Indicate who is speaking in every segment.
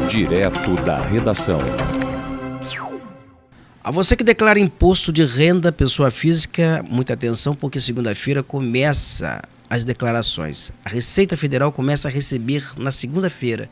Speaker 1: Direto da redação.
Speaker 2: A você que declara imposto de renda pessoa física, muita atenção, porque segunda-feira começa as declarações. A Receita Federal começa a receber na segunda-feira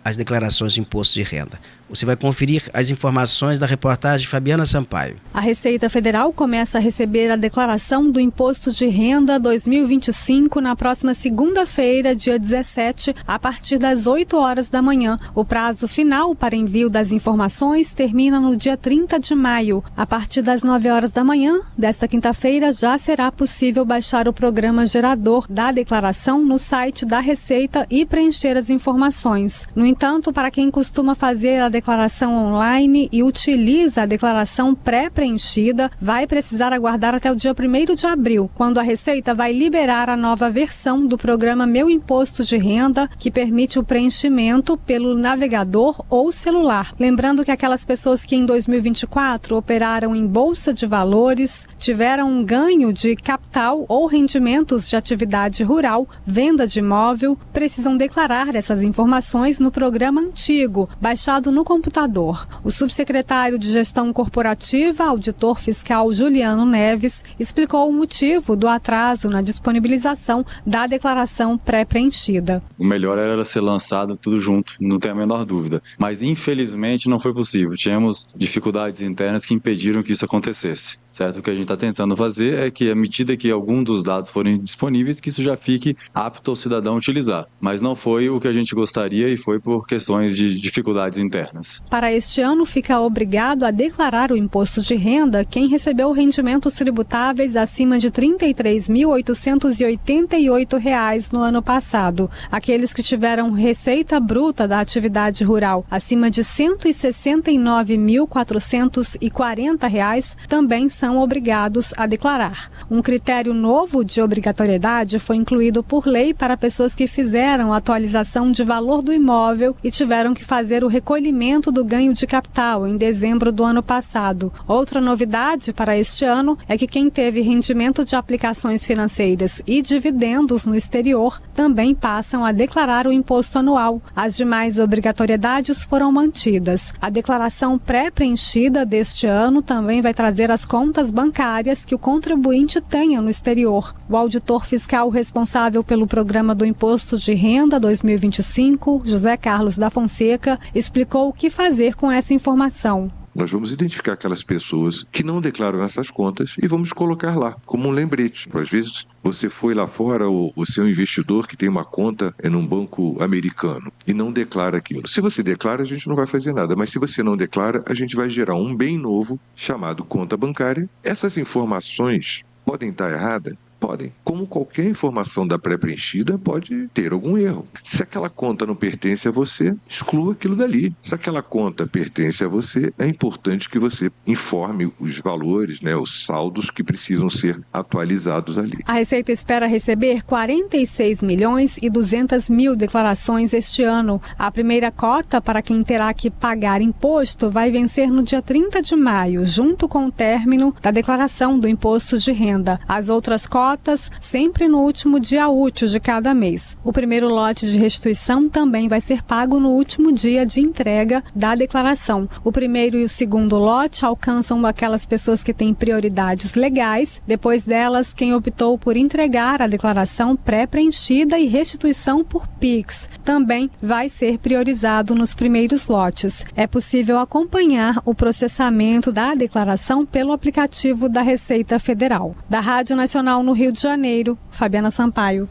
Speaker 2: as declarações de imposto de renda. Você vai conferir as informações da reportagem Fabiana Sampaio.
Speaker 3: A Receita Federal começa a receber a declaração do Imposto de Renda 2025 na próxima segunda-feira, dia 17, a partir das 8 horas da manhã. O prazo final para envio das informações termina no dia 30 de maio. A partir das 9 horas da manhã desta quinta-feira, já será possível baixar o programa gerador da declaração no site da Receita e preencher as informações. No entanto, para quem costuma fazer a declaração online e utiliza a declaração pré-preenchida, vai precisar aguardar até o dia 1º de abril, quando a Receita vai liberar a nova versão do programa Meu Imposto de Renda, que permite o preenchimento pelo navegador ou celular. Lembrando que aquelas pessoas que em 2024 operaram em bolsa de valores, tiveram um ganho de capital ou rendimentos de atividade rural, venda de imóvel, precisam declarar essas informações no programa antigo, baixado no computador. O subsecretário de Gestão Corporativa, auditor fiscal Juliano Neves, explicou o motivo do atraso na disponibilização da declaração pré-preenchida.
Speaker 4: O melhor era ser lançado tudo junto, não tem a menor dúvida. Mas, infelizmente, não foi possível. Tínhamos dificuldades internas que impediram que isso acontecesse. Certo? O que a gente está tentando fazer é que, à medida que algum dos dados forem disponíveis, que isso já fique apto ao cidadão utilizar. Mas não foi o que a gente gostaria e foi por questões de dificuldades internas.
Speaker 3: Para este ano, fica obrigado a declarar o imposto de renda quem recebeu rendimentos tributáveis acima de R$ 33.888 no ano passado. Aqueles que tiveram receita bruta da atividade rural acima de R$ 169.440 também são obrigados a declarar. Um critério novo de obrigatoriedade foi incluído por lei para pessoas que fizeram atualização de valor do imóvel e tiveram que fazer o recolhimento do ganho de capital em dezembro do ano passado. Outra novidade para este ano é que quem teve rendimento de aplicações financeiras e dividendos no exterior também passam a declarar o imposto anual. As demais obrigatoriedades foram mantidas. A declaração pré-preenchida deste ano também vai trazer as contas bancárias que o contribuinte tenha no exterior. O auditor fiscal responsável pelo programa do Imposto de Renda 2025, José Carlos da Fonseca, explicou o que fazer com essa informação.
Speaker 5: Nós vamos identificar aquelas pessoas que não declaram essas contas e vamos colocar lá como um lembrete. Às vezes você foi lá fora, o seu investidor que tem uma conta num banco americano e não declara aquilo. Se você declara, a gente não vai fazer nada, mas se você não declara, a gente vai gerar um bem novo chamado conta bancária. Essas informações podem estar erradas? Podem. Como qualquer informação da pré-preenchida pode ter algum erro. Se aquela conta não pertence a você, exclua aquilo dali. Se aquela conta pertence a você, é importante que você informe os valores, os saldos que precisam ser atualizados ali.
Speaker 3: A Receita espera receber 46.200.000 declarações este ano. A primeira cota para quem terá que pagar imposto vai vencer no dia 30 de maio, junto com o término da declaração do imposto de renda. As outras cotas sempre no último dia útil de cada mês. O primeiro lote de restituição também vai ser pago no último dia de entrega da declaração. O primeiro e o segundo lote alcançam aquelas pessoas que têm prioridades legais. Depois delas, quem optou por entregar a declaração pré-preenchida e restituição por Pix também vai ser priorizado nos primeiros lotes. É possível acompanhar o processamento da declaração pelo aplicativo da Receita Federal. Da Rádio Nacional no Rio de Janeiro, Fabiana Sampaio.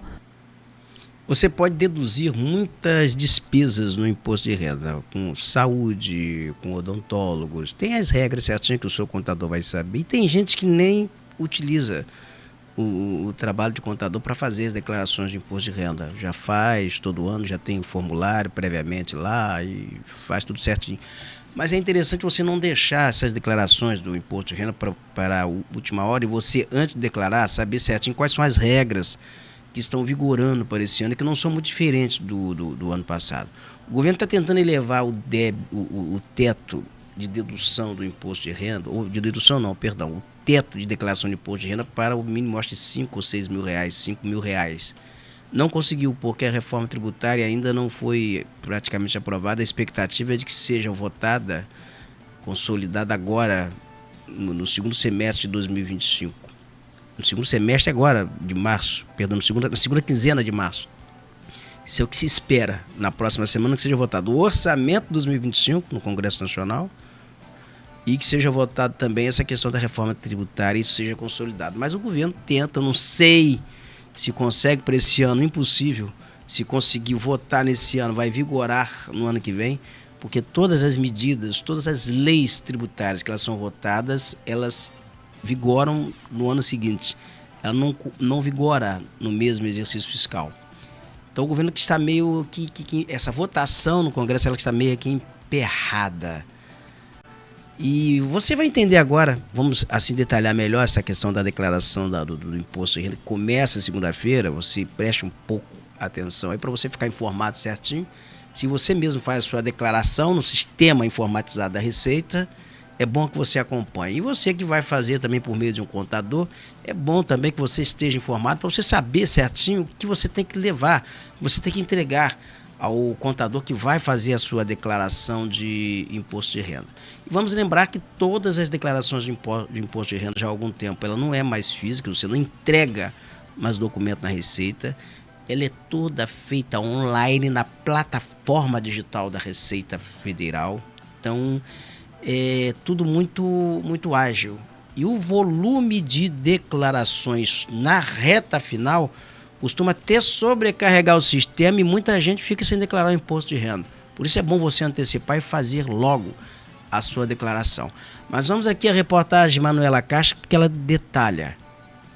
Speaker 2: Você pode deduzir muitas despesas no imposto de renda, com saúde, com odontólogos. Tem as regras certinhas que o seu contador vai saber. E tem gente que nem utiliza o trabalho de contador para fazer as declarações de imposto de renda. Já faz todo ano, já tem o formulário previamente lá e faz tudo certinho. Mas é interessante você não deixar essas declarações do imposto de renda para a última hora e você, antes de declarar, saber certinho quais são as regras que estão vigorando para esse ano e que não são muito diferentes do ano passado. O governo está tentando elevar o teto de dedução do imposto de renda, ou de dedução não, perdão, o teto de declaração de imposto de renda para o mínimo, acho que 5 ou 6 mil reais, 5 mil reais. Não conseguiu, porque a reforma tributária ainda não foi praticamente aprovada. A expectativa é de que seja votada, consolidada agora, no segundo semestre de 2025. No segundo semestre agora, de março, perdão, na segunda quinzena de março. Isso é o que se espera na próxima semana, que seja votado o orçamento de 2025 no Congresso Nacional e que seja votado também essa questão da reforma tributária e isso seja consolidado. Mas o governo tenta, eu não sei se consegue para esse ano, impossível. Se conseguir votar nesse ano, vai vigorar no ano que vem, porque todas as medidas, todas as leis tributárias que elas são votadas, elas vigoram no ano seguinte. Ela não vigora no mesmo exercício fiscal. Então o governo que está meio que essa votação no Congresso ela está meio que emperrada. E você vai entender agora, vamos assim detalhar melhor essa questão da declaração do imposto de renda, que começa segunda-feira, você preste um pouco atenção aí para você ficar informado certinho. Se você mesmo faz a sua declaração no sistema informatizado da Receita, é bom que você acompanhe. E você que vai fazer também por meio de um contador, é bom também que você esteja informado para você saber certinho o que você tem que levar, você tem que entregar ao contador que vai fazer a sua declaração de imposto de renda. E vamos lembrar que todas as declarações de imposto de renda já há algum tempo, ela não é mais física, você não entrega mais documento na Receita, ela é toda feita online na plataforma digital da Receita Federal. Então, é tudo muito ágil. E o volume de declarações na reta final costuma até sobrecarregar o sistema e muita gente fica sem declarar o imposto de renda. Por isso é bom você antecipar e fazer logo a sua declaração. Mas vamos aqui à reportagem de Manuela Castro, porque ela detalha.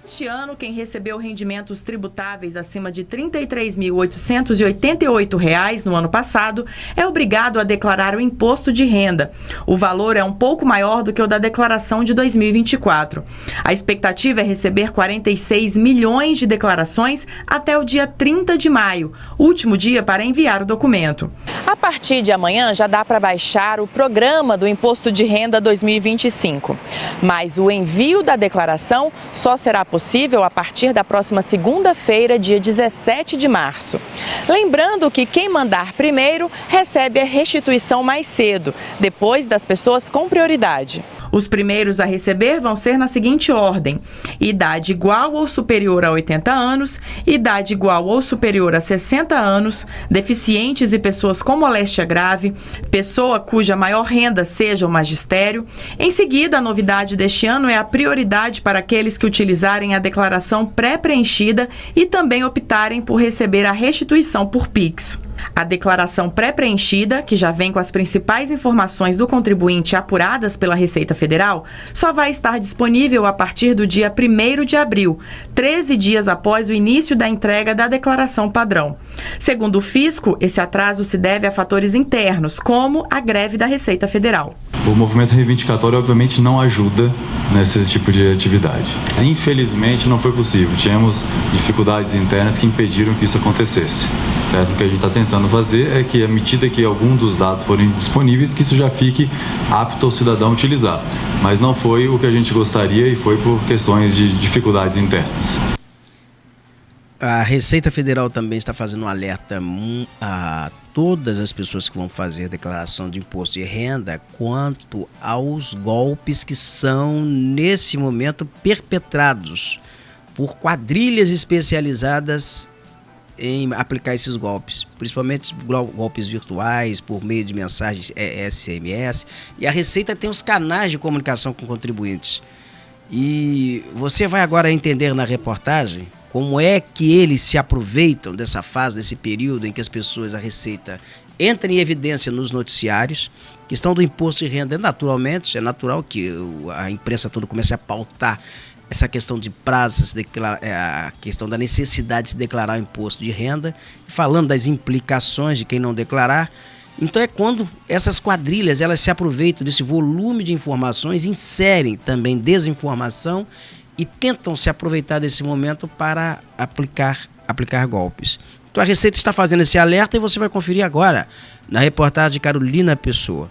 Speaker 1: Este ano, quem recebeu rendimentos tributáveis acima de R$ 33.888 no ano passado é obrigado a declarar o imposto de renda. O valor é um pouco maior do que o da declaração de 2024. A expectativa é receber 46 milhões de declarações até o dia 30 de maio, último dia para enviar o documento. A partir de amanhã já dá para baixar o programa do Imposto de Renda 2025. Mas o envio da declaração só será possível a partir da próxima segunda-feira, dia 17 de março. Lembrando que quem mandar primeiro recebe a restituição mais cedo, depois das pessoas com prioridade. Os primeiros a receber vão ser na seguinte ordem: idade igual ou superior a 80 anos, idade igual ou superior a 60 anos, deficientes e pessoas com moléstia grave, pessoa cuja maior renda seja o magistério. Em seguida, a novidade deste ano é a prioridade para aqueles que utilizarem a declaração pré-preenchida e também optarem por receber a restituição por Pix. A declaração pré-preenchida, que já vem com as principais informações do contribuinte apuradas pela Receita Federal, só vai estar disponível a partir do dia 1º de abril, 13 dias após o início da entrega da declaração padrão. Segundo o Fisco, esse atraso se deve a fatores internos, como a greve da Receita Federal.
Speaker 4: O movimento reivindicatório, obviamente, não ajuda nesse tipo de atividade. Infelizmente, não foi possível. Tínhamos dificuldades internas que impediram que isso acontecesse. Certo? O que a gente está tentando fazer é que, à medida que algum dos dados forem disponíveis, que isso já fique apto ao cidadão utilizar. Mas não foi o que a gente gostaria e foi por questões de dificuldades internas.
Speaker 2: A Receita Federal também está fazendo um alerta a todas as pessoas que vão fazer declaração de imposto de renda quanto aos golpes que são, nesse momento, perpetrados por quadrilhas especializadas em aplicar esses golpes, principalmente golpes virtuais, por meio de mensagens SMS. E a Receita tem os canais de comunicação com contribuintes. E você vai agora entender na reportagem como é que eles se aproveitam dessa fase, desse período em que as pessoas, a Receita, entra em evidência nos noticiários. Questão do imposto de renda, naturalmente, é natural que a imprensa toda comece a pautar essa questão de prazos, a questão da necessidade de se declarar o imposto de renda, falando das implicações de quem não declarar. Então é quando essas quadrilhas elas se aproveitam desse volume de informações, inserem também desinformação e tentam se aproveitar desse momento para aplicar golpes. Então a Receita está fazendo esse alerta e você vai conferir agora na reportagem de Carolina Pessoa.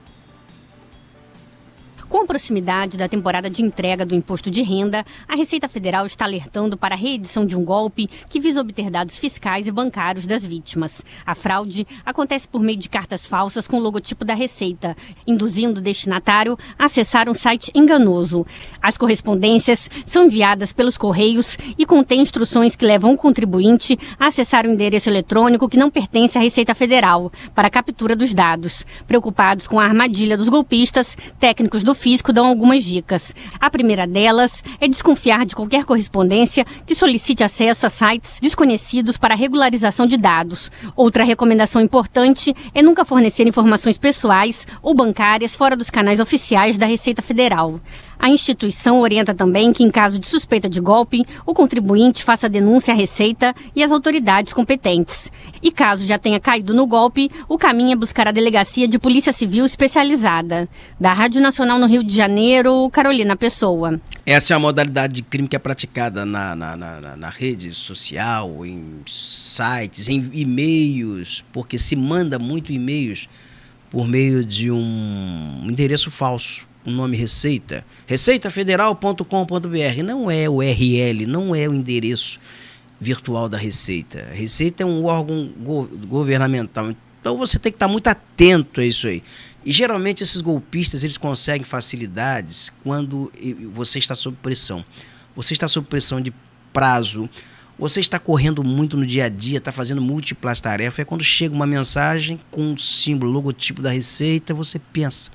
Speaker 6: Com a proximidade da temporada de entrega do imposto de renda, a Receita Federal está alertando para a reedição de um golpe que visa obter dados fiscais e bancários das vítimas. A fraude acontece por meio de cartas falsas com o logotipo da Receita, induzindo o destinatário a acessar um site enganoso. As correspondências são enviadas pelos correios e contêm instruções que levam o contribuinte a acessar um endereço eletrônico que não pertence à Receita Federal para a captura dos dados. Preocupados com a armadilha dos golpistas, técnicos do Fisco dão algumas dicas. A primeira delas é desconfiar de qualquer correspondência que solicite acesso a sites desconhecidos para regularização de dados. Outra recomendação importante é nunca fornecer informações pessoais ou bancárias fora dos canais oficiais da Receita Federal. A instituição orienta também que, em caso de suspeita de golpe, o contribuinte faça denúncia à Receita e às autoridades competentes. E caso já tenha caído no golpe, o caminho é buscar a Delegacia de Polícia Civil Especializada. Da Rádio Nacional no Rio de Janeiro, Carolina Pessoa.
Speaker 2: Essa é a modalidade de crime que é praticada na rede social, em sites, em e-mails, porque se manda muito e-mails por meio de um endereço falso. O nome Receita, receitafederal.com.br, não é o URL, não é o endereço virtual da Receita. A Receita é um órgão governamental, então você tem que estar muito atento a isso aí. E geralmente esses golpistas, eles conseguem facilidades quando você está sob pressão. Você está sob pressão de prazo, você está correndo muito no dia a dia, está fazendo múltiplas tarefas, é quando chega uma mensagem com o símbolo, logotipo da Receita, você pensa...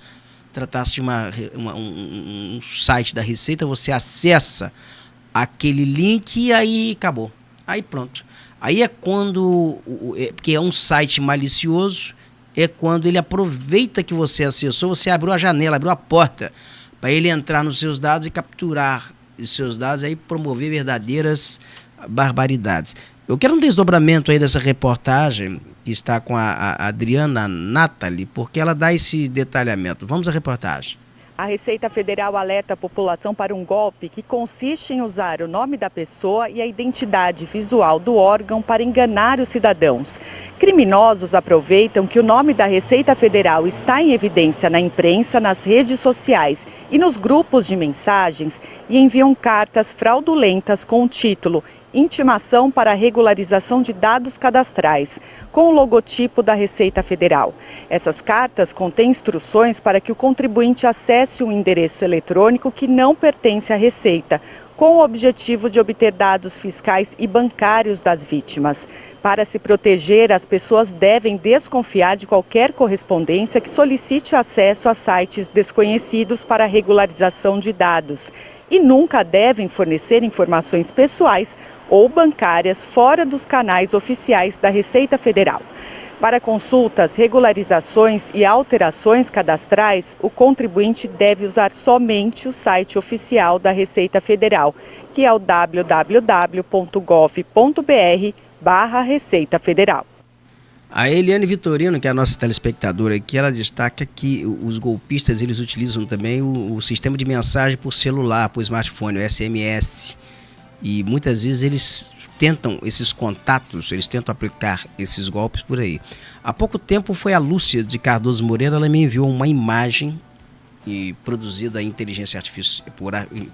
Speaker 2: Tratasse de um site da Receita, você acessa aquele link e aí acabou. Aí pronto. Aí é quando, porque é um site malicioso, é quando ele aproveita que você acessou, você abriu a janela, abriu a porta, para ele entrar nos seus dados e capturar os seus dados e aí promover verdadeiras barbaridades. Eu quero um desdobramento aí dessa reportagem que está com a Adriana Natali, porque ela dá esse detalhamento. Vamos à reportagem.
Speaker 7: A Receita Federal alerta a população para um golpe que consiste em usar o nome da pessoa e a identidade visual do órgão para enganar os cidadãos. Criminosos aproveitam que o nome da Receita Federal está em evidência na imprensa, nas redes sociais e nos grupos de mensagens e enviam cartas fraudulentas com o título Intimação para a regularização de dados cadastrais, com o logotipo da Receita Federal. Essas cartas contêm instruções para que o contribuinte acesse um endereço eletrônico que não pertence à Receita, com o objetivo de obter dados fiscais e bancários das vítimas. Para se proteger, as pessoas devem desconfiar de qualquer correspondência que solicite acesso a sites desconhecidos para a regularização de dados e nunca devem fornecer informações pessoais ou bancárias fora dos canais oficiais da Receita Federal. Para consultas, regularizações e alterações cadastrais, o contribuinte deve usar somente o site oficial da Receita Federal, que é o www.gov.br/Receita Federal.
Speaker 2: A Eliane Vitorino, que é a nossa telespectadora aqui, ela destaca que os golpistas eles utilizam também o sistema de mensagem por celular, por smartphone, o SMS. E muitas vezes eles tentam esses contatos, eles tentam aplicar esses golpes por aí. Há pouco tempo foi a Lúcia de Cardoso Moreira, ela me enviou uma imagem produzida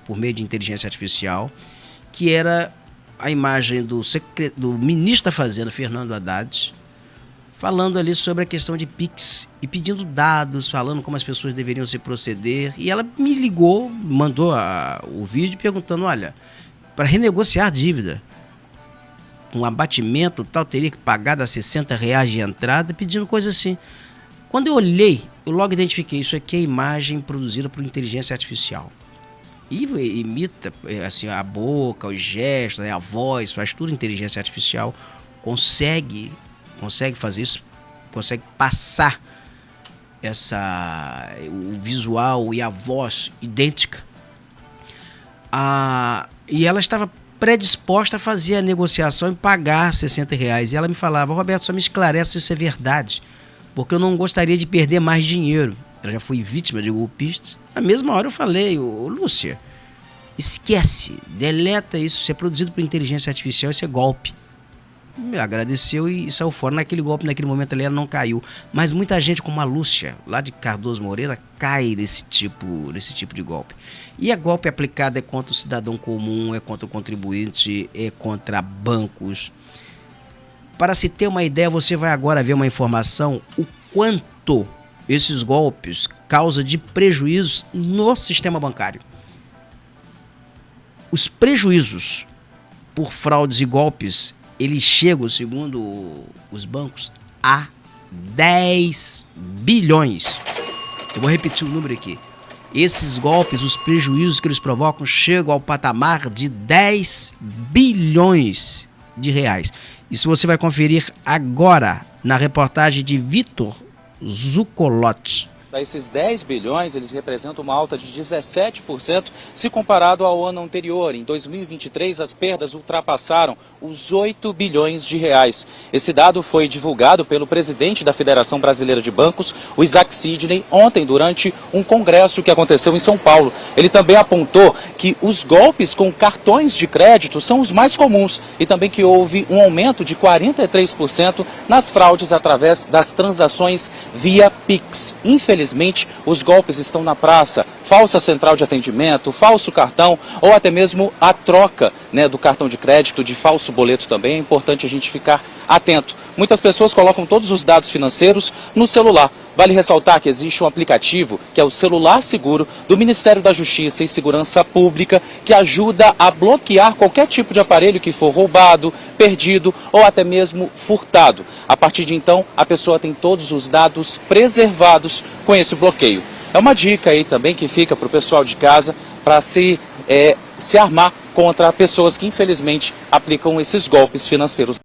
Speaker 2: por meio de inteligência artificial, que era a imagem do ministro da Fazenda, Fernando Haddad, falando ali sobre a questão de Pix e pedindo dados, falando como as pessoas deveriam se proceder. E ela me ligou, mandou o vídeo perguntando, olha, para renegociar dívida, um abatimento tal, teria que pagar a R$60 de entrada, pedindo coisa assim. Quando eu olhei, eu logo identifiquei, isso aqui é imagem produzida por inteligência artificial. E imita assim, a boca, os gestos, a voz, faz tudo inteligência artificial, consegue fazer isso, consegue passar o visual e a voz idêntica. E ela estava predisposta a fazer a negociação e pagar R$60. E ela me falava, Roberto, só me esclarece se isso é verdade, porque eu não gostaria de perder mais dinheiro. Ela já foi vítima de golpistas. Na mesma hora eu falei, Lúcia, esquece, deleta isso é produzido por inteligência artificial, isso é golpe. agradeceu e saiu fora. Naquele golpe, naquele momento ali, ela não caiu. Mas muita gente, como a Lúcia, lá de Cardoso Moreira, cai nesse tipo de golpe. E a golpe aplicado é contra o cidadão comum, é contra o contribuinte, é contra bancos. Para se ter uma ideia, você vai agora ver uma informação, o quanto esses golpes causam de prejuízos no sistema bancário. Os prejuízos por fraudes e golpes, eles chegam, segundo os bancos, a 10 bilhões. Eu vou repetir o número aqui. Esses golpes, os prejuízos que eles provocam, chegam ao patamar de 10 bilhões de reais. Isso você vai conferir agora na reportagem de Vitor Zucolotti.
Speaker 8: Esses 10 bilhões, eles representam uma alta de 17% se comparado ao ano anterior. Em 2023, as perdas ultrapassaram os 8 bilhões de reais. Esse dado foi divulgado pelo presidente da Federação Brasileira de Bancos, o Isaac Sidney, ontem durante um congresso que aconteceu em São Paulo. Ele também apontou que os golpes com cartões de crédito são os mais comuns e também que houve um aumento de 43% nas fraudes através das transações via Pix. Infelizmente, os golpes estão na praça, falsa central de atendimento, falso cartão ou até mesmo a troca, do cartão de crédito, de falso boleto também. É importante a gente ficar atento. Muitas pessoas colocam todos os dados financeiros no celular. Vale ressaltar que existe um aplicativo, que é o Celular Seguro, do Ministério da Justiça e Segurança Pública, que ajuda a bloquear qualquer tipo de aparelho que for roubado, perdido ou até mesmo furtado. A partir de então, a pessoa tem todos os dados preservados com esse bloqueio. É uma dica aí também que fica para o pessoal de casa para se armar contra pessoas que infelizmente aplicam esses golpes financeiros.